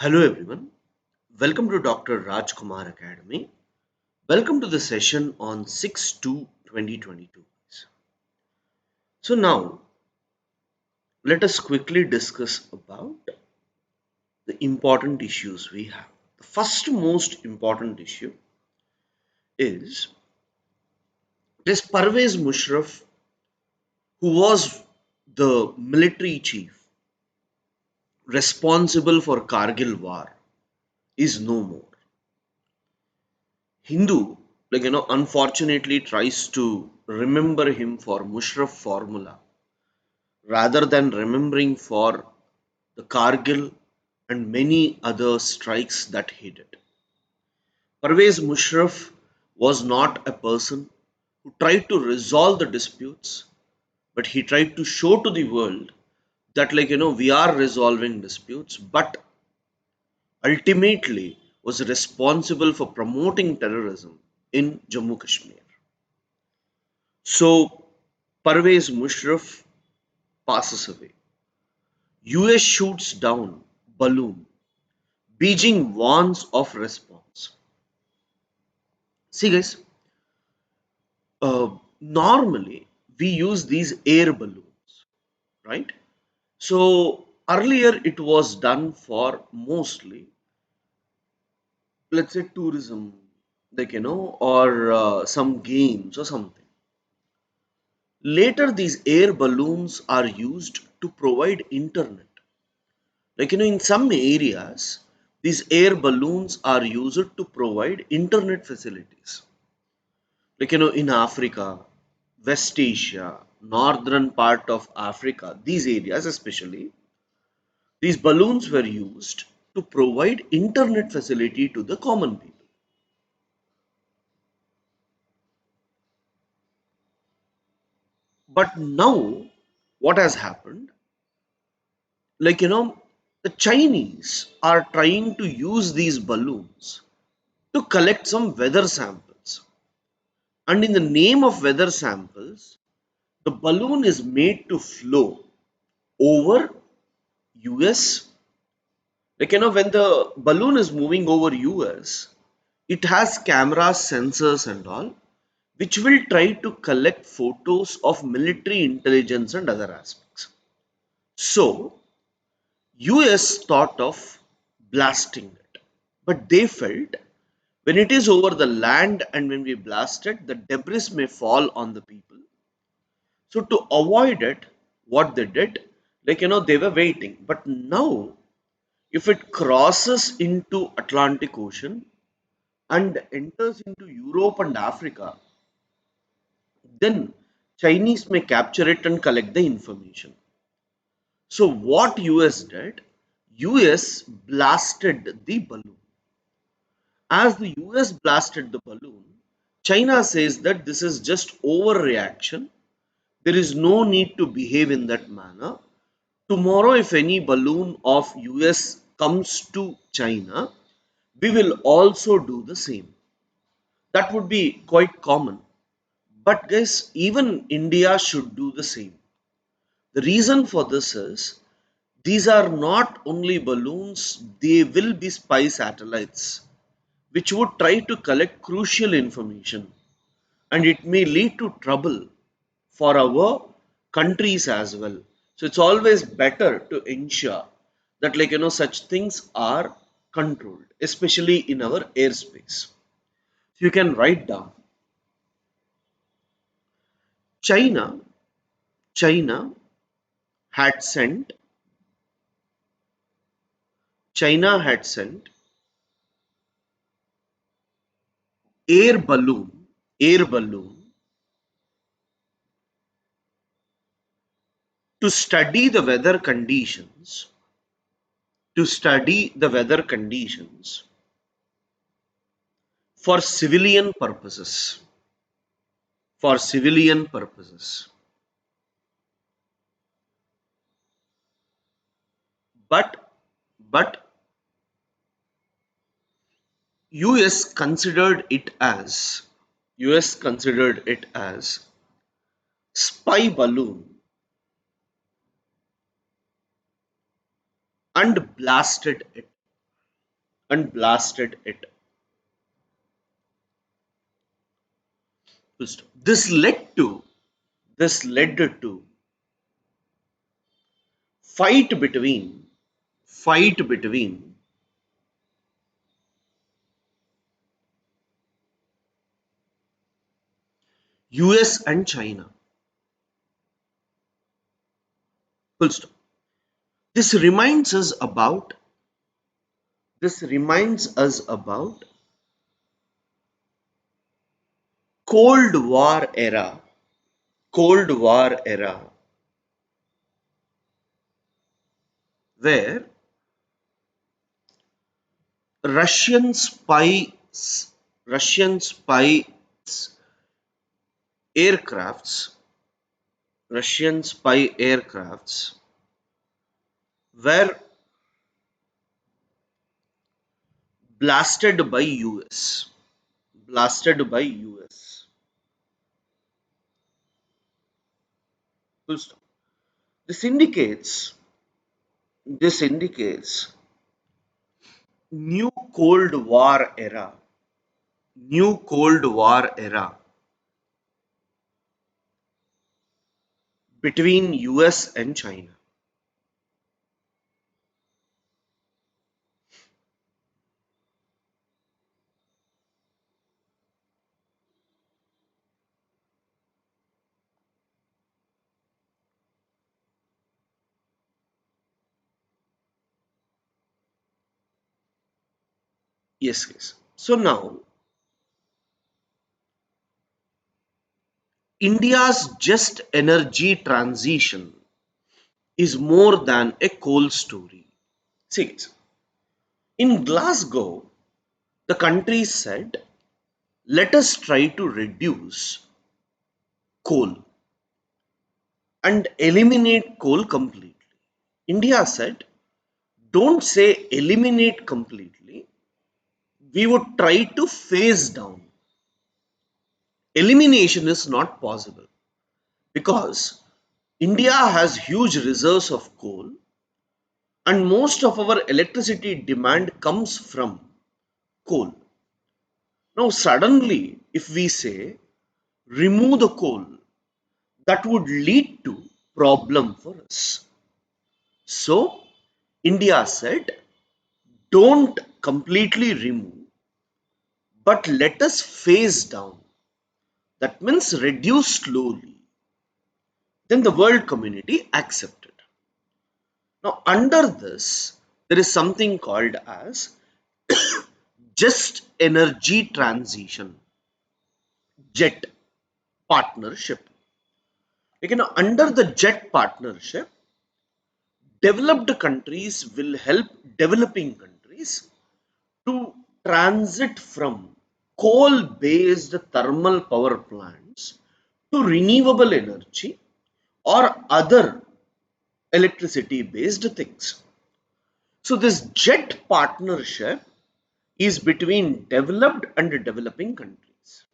Hello everyone, welcome to Dr. Rajkumar Academy. Welcome to the session on 6/2/2022. So now let us quickly discuss about the important issues we have. The first most important issue is this Parvez Musharraf, who was the military chief responsible for Kargil war, is no more. Hindu, unfortunately tries to remember him for Musharraf formula rather than remembering for the Kargil and many other strikes that he did. Parvez Musharraf was not a person who tried to resolve the disputes, but he tried to show to the world that, we are resolving disputes, but ultimately was responsible for promoting terrorism in Jammu Kashmir. So, Parvez Musharraf passes away. US shoots down balloon. Beijing warns of response. See, guys, uh, normally we use these air balloons, right? So earlier it was done for mostly, let's say, tourism, or some games or something. Later, these air balloons are used to provide internet. In some areas, these air balloons are used to provide internet facilities. In Africa, West Asia, northern part of Africa, these areas especially, these balloons were used to provide internet facility to the common people. But now, what has happened? Like, you know, the Chinese are trying to use these balloons to collect some weather samples. And in the name of weather samples, the balloon is made to flow over US. When the balloon is moving over US, it has cameras, sensors, and all, which will try to collect photos of military intelligence and other aspects. So, US thought of blasting it, but they felt when it is over the land and when we blast it, the debris may fall on the people. So, to avoid it, what they did, they were waiting. But now, if it crosses into Atlantic Ocean and enters into Europe and Africa, then Chinese may capture it and collect the information. So what US did, US blasted the balloon. As the US blasted the balloon, China says that this is just overreaction. There is no need to behave in that manner. Tomorrow, if any balloon of US comes to China, we will also do the same. That would be quite common. But guys, even India should do the same. The reason for this is these are not only balloons, they will be spy satellites which would try to collect crucial information, and it may lead to trouble for our countries as well. So it's always better to ensure that such things are controlled, especially in our airspace. So you can write down China. China had sent China had sent air balloon air balloon to study the weather conditions for civilian purposes for civilian purposes but but US considered it as US considered it as spy balloon and blasted it. and blasted it. This led to this led to fight between fight between US and China. Full stop. This reminds us about this reminds us about Cold War era. Cold War era, where Russian spies Russian spy aircrafts Russian spy aircrafts were blasted by US. Blasted by US. Full stop. This indicates this indicates new Cold War era. New Cold War era between US and China. Yes, yes. So now India's just energy transition is more than a coal story. See, in Glasgow, the country said, let us try to reduce coal and eliminate coal completely. India said, don't say eliminate completely, we would try to phase down. Elimination is not possible because India has huge reserves of coal and most of our electricity demand comes from coal. Now, suddenly, if we say remove the coal, that would lead to problem for us. So, India said, don't completely remove, but let us phase down. That means reduce slowly. Then the world community accepted. Now, under this, there is something called as just energy transition, JET partnership. Under the JET partnership, developed countries will help developing countries to transit from coal based thermal power plants to renewable energy or other electricity based things. So, this JET partnership is between developed and developing countries.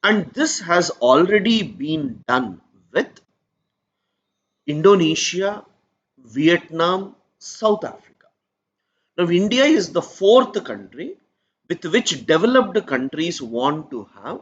And this has already been done with Indonesia, Vietnam, South Africa. Now, India is the fourth country with which developed countries want to have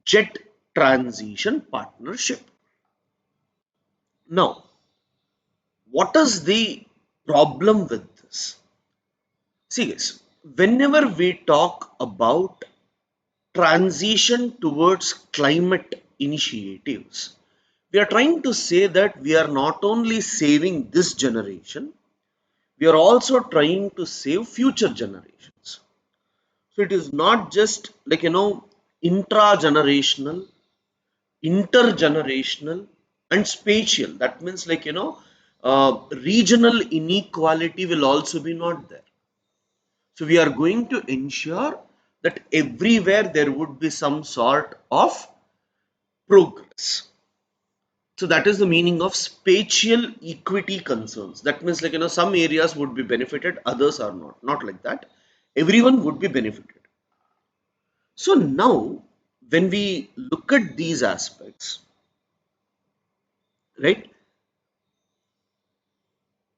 jet transition partnership. Now, what is the problem with this? See, guys, whenever we talk about transition towards climate initiatives, we are trying to say that we are not only saving this generation, we are also trying to save future generations. So it is not just intra-generational, intergenerational, and spatial. That means regional inequality will also be not there. So we are going to ensure that everywhere there would be some sort of progress. So that is the meaning of spatial equity concerns. That means some areas would be benefited, others are not. Not like that. Everyone would be benefited. So now when we look at these aspects, right?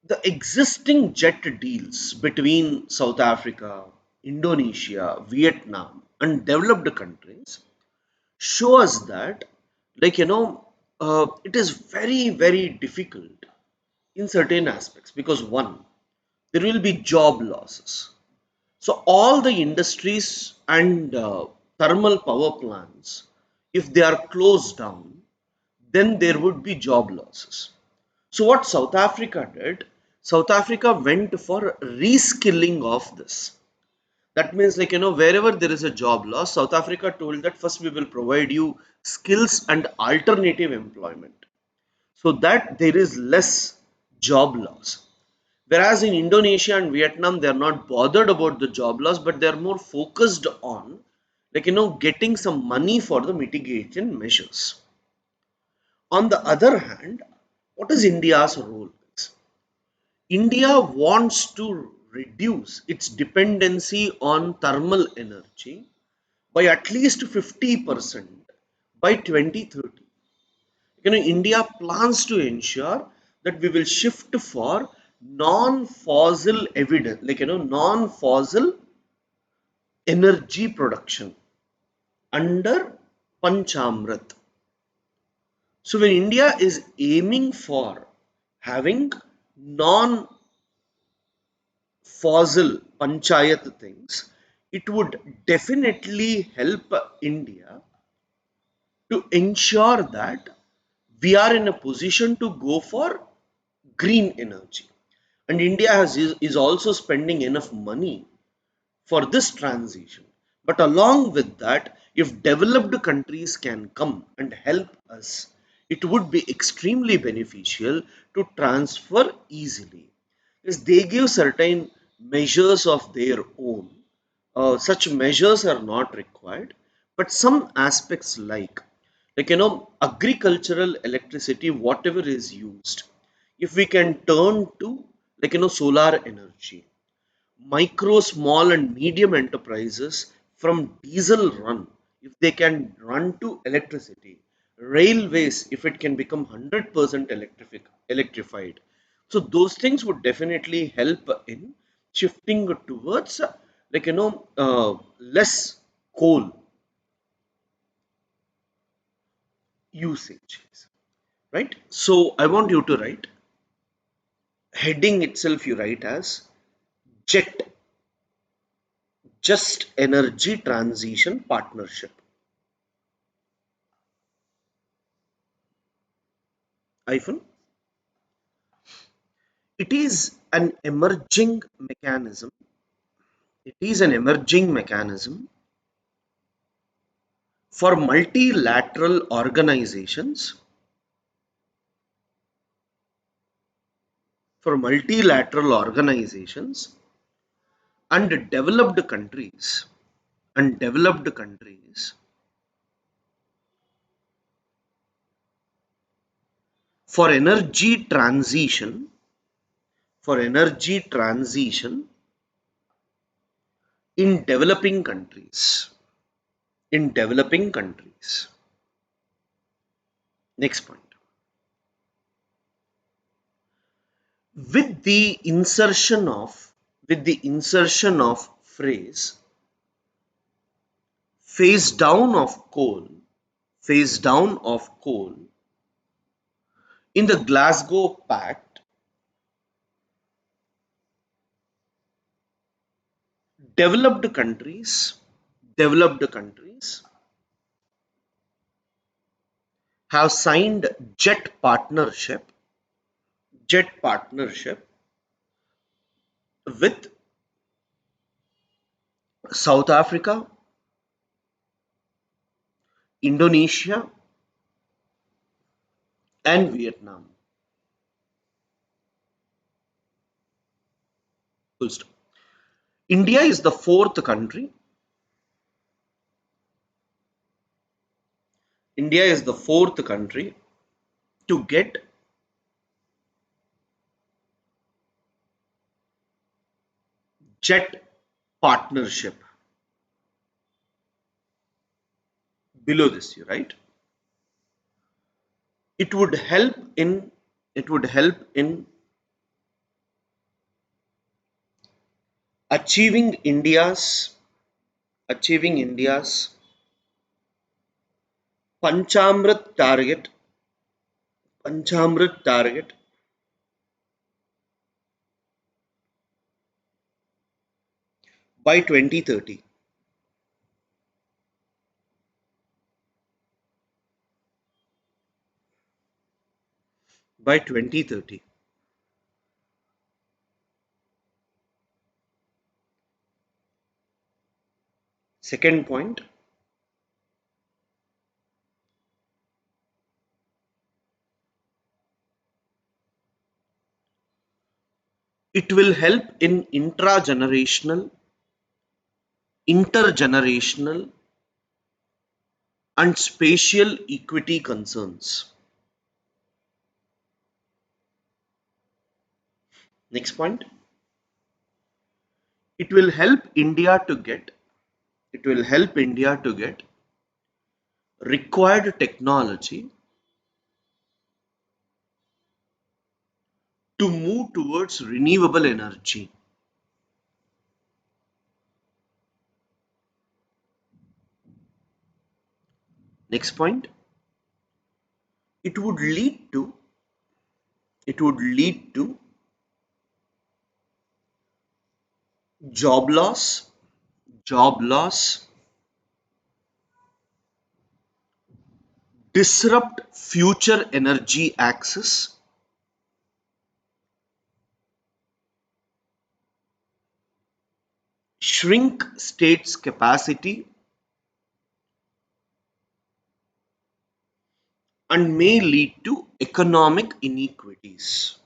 The existing jet deals between South Africa, Indonesia, Vietnam, and developed countries show us that, it is very, very difficult in certain aspects because one, there will be job losses. So, all the industries and thermal power plants, if they are closed down, then there would be job losses. So what South Africa did, South Africa went for reskilling of this. That means, wherever there is a job loss, South Africa told that first we will provide you skills and alternative employment so that there is less job loss. Whereas in Indonesia and Vietnam, they are not bothered about the job loss, but they are more focused on, getting some money for the mitigation measures. On the other hand, what is India's role? India wants to reduce its dependency on thermal energy by at least 50% by 2030. India plans to ensure that we will shift for non-fossil evidence, non-fossil energy production under Panchamrit. So when India is aiming for having non fossil panchayat things, it would definitely help India to ensure that we are in a position to go for green energy. And India is also spending enough money for this transition. But along with that, if developed countries can come and help us, it would be extremely beneficial to transfer easily. Because they give certain measures of their own. Such measures are not required, but some aspects agricultural electricity, whatever is used, if we can turn to solar energy, micro, small, and medium enterprises from diesel run, if they can run to electricity, railways, if it can become 100% electrified. So, those things would definitely help in shifting towards less coal usage, right? So, I want you to write heading itself, you write as JET, Just Energy Transition Partnership. Hyphen. It is an emerging mechanism. It is an emerging mechanism for multilateral organizations and developed countries for energy transition for energy transition in developing countries. Next point. With the insertion of phrase phase down of coal phase down of coal in the Glasgow Pact, developed countries developed countries have signed jet partnership with South Africa, Indonesia, and Vietnam. Full stop. India is the fourth country. India is the fourth country to get jet partnership. Below this, you right? It would help in achieving india's achieving india's panchamrit target panchamrit target by 2030. By 2030. Second point, it will help in intragenerational, intergenerational, and spatial equity concerns. Next point, it will help India to get it will help India to get required technology to move towards renewable energy. Next point, it would lead to it would lead to job loss, job loss, disrupt future energy access, shrink states' capacity, and may lead to economic inequities.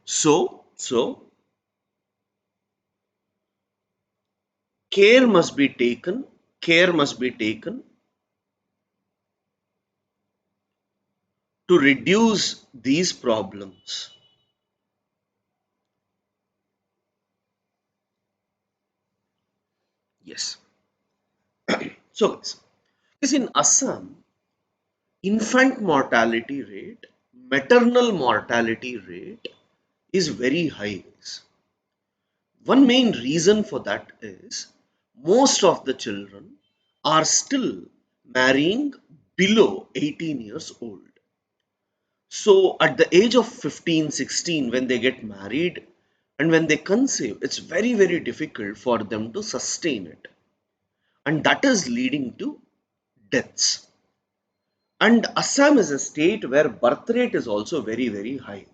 So care must be taken, care must be taken to reduce these problems. Yes. So, guys, yes, in Assam, infant mortality rate, maternal mortality rate is very high. One main reason for that is most of the children are still marrying below 18 years old. So at the age of 15, 16, when they get married and when they conceive, it's very, very difficult for them to sustain it. And that is leading to deaths. And Assam is a state where birth rate is also very, very high.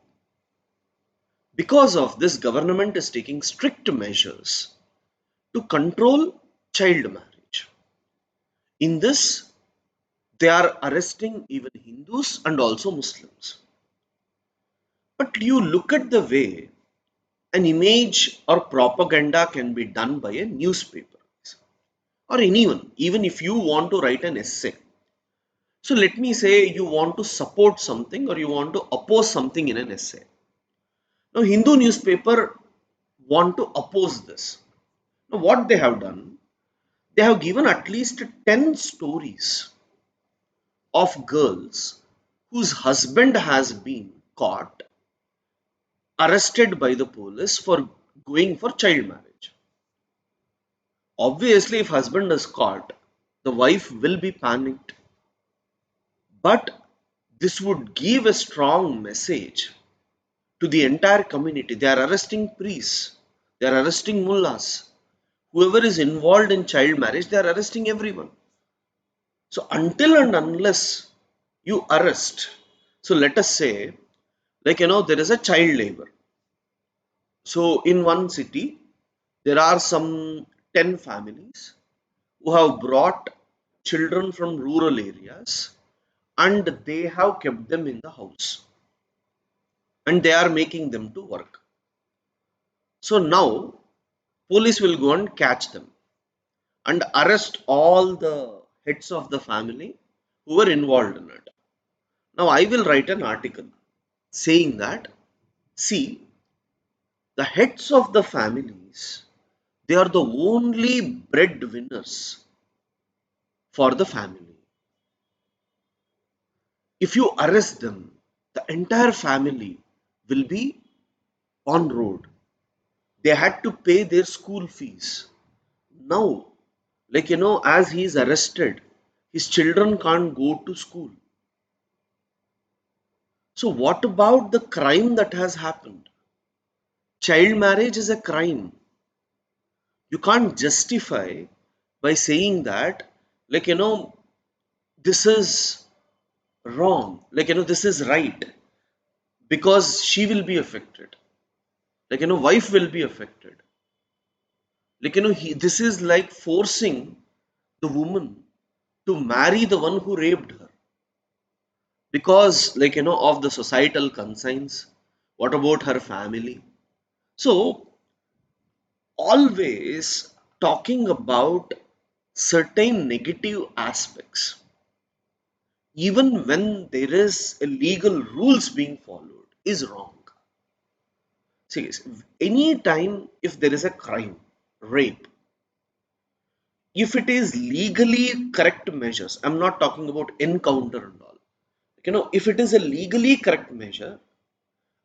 Because of this, government is taking strict measures to control child marriage. In this, they are arresting even Hindus and also Muslims. But you look at the way an image or propaganda can be done by a newspaper or anyone, even if you want to write an essay. So let me say you want to support something or you want to oppose something in an essay. Now, Hindu newspaper want to oppose this. Now, what they have done, they have given at least 10 stories of girls whose husband has been caught, arrested by the police for going for child marriage. Obviously, if husband is caught, the wife will be panicked. But this would give a strong message to the entire community. They are arresting priests, they are arresting mullahs. Whoever is involved in child marriage, they are arresting everyone. So until and unless you arrest, so let us say, there is a child labor. So in one city, there are some 10 families who have brought children from rural areas and they have kept them in the house and they are making them to work. So now police will go and catch them and arrest all the heads of the family who were involved in it. Now I will write an article saying that, see, the heads of the families, they are the only breadwinners for the family. If you arrest them, the entire family will be on road. They had to pay their school fees. Now, as he is arrested, his children can't go to school. So, what about the crime that has happened? Child marriage is a crime. You can't justify by saying that, like, this is wrong, this is right, because she will be affected, wife will be affected. This is like forcing the woman to marry the one who raped her because of the societal concerns. What about her family? So always talking about certain negative aspects even when there is a legal rules being followed is wrong. See guys, any time if there is a crime, rape, if it is legally correct measures, I'm not talking about encounter and all, if it is a legally correct measure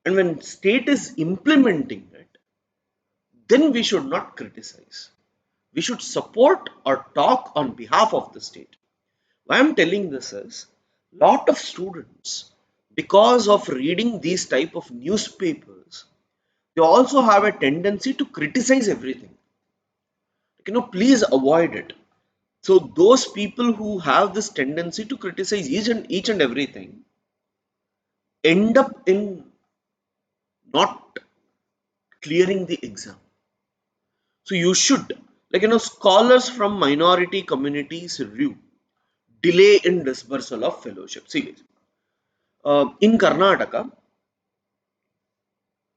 and when state is implementing it, then we should not criticize. We should support or talk on behalf of the state. Why I'm telling this is lot of students, because of reading these type of newspapers, they also have a tendency to criticize everything. Please avoid it. So those people who have this tendency to criticize each and everything end up in not clearing the exam. So you should, scholars from minority communities review delay in dispersal of fellowship. See, guys, in Karnataka,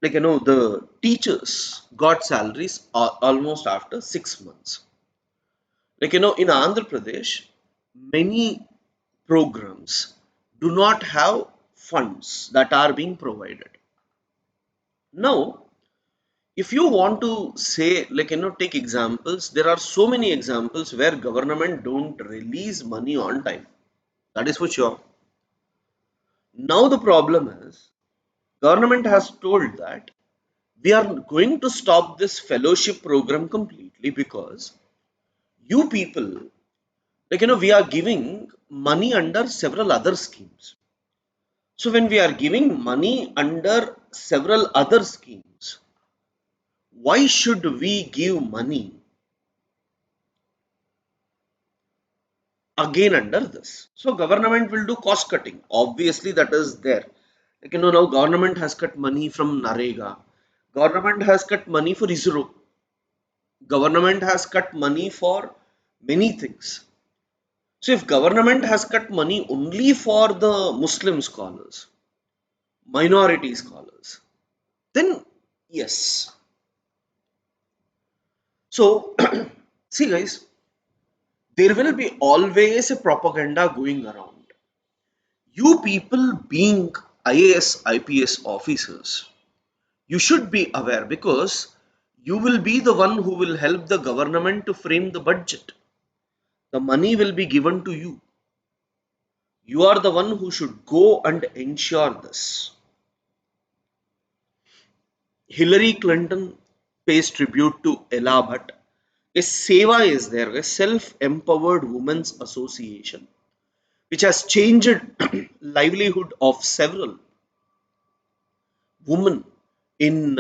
the teachers got salaries almost after 6 months. In Andhra Pradesh, many programs do not have funds that are being provided. Now, if you want to say, take examples, there are so many examples where government don't release money on time. That is for sure. Now the problem is government has told that we are going to stop this fellowship program completely because you people, we are giving money under several other schemes. So when we are giving money under several other schemes, why should we give money again under this? So government will do cost cutting. Obviously, that is there. Now government has cut money from Narega. Government has cut money for ISRO. Government has cut money for many things. So if government has cut money only for the Muslim scholars, minority scholars, then yes. So see guys, there will be always a propaganda going around. You people being IAS, IPS officers, you should be aware because you will be the one who will help the government to frame the budget. The money will be given to you. You are the one who should go and ensure this. Hillary Clinton pays tribute to Ella Bhatt. A Seva is there, a self-empowered women's association, which has changed livelihood of several women in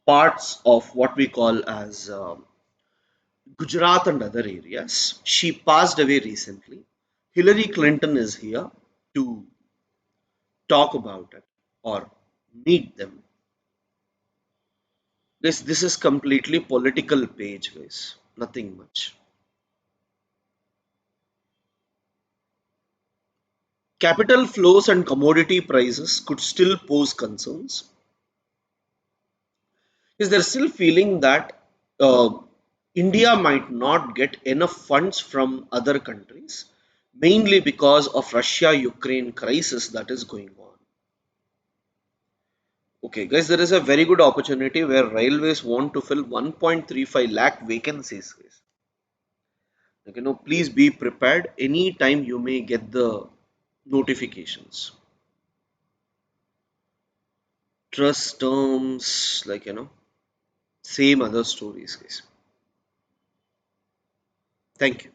parts of what we call as Gujarat and other areas. She passed away recently. Hillary Clinton is here to talk about it or meet them. This is completely political page, guys. Nothing much. Capital flows and commodity prices could still pose concerns. Is there still feeling that India might not get enough funds from other countries, mainly because of Russia-Ukraine crisis that is going on? Okay, guys, there is a very good opportunity where railways want to fill 1.35 lakh vacancies. Guys. Please be prepared. Anytime you may get the notifications. trust terms, same other stories, guys. Thank you.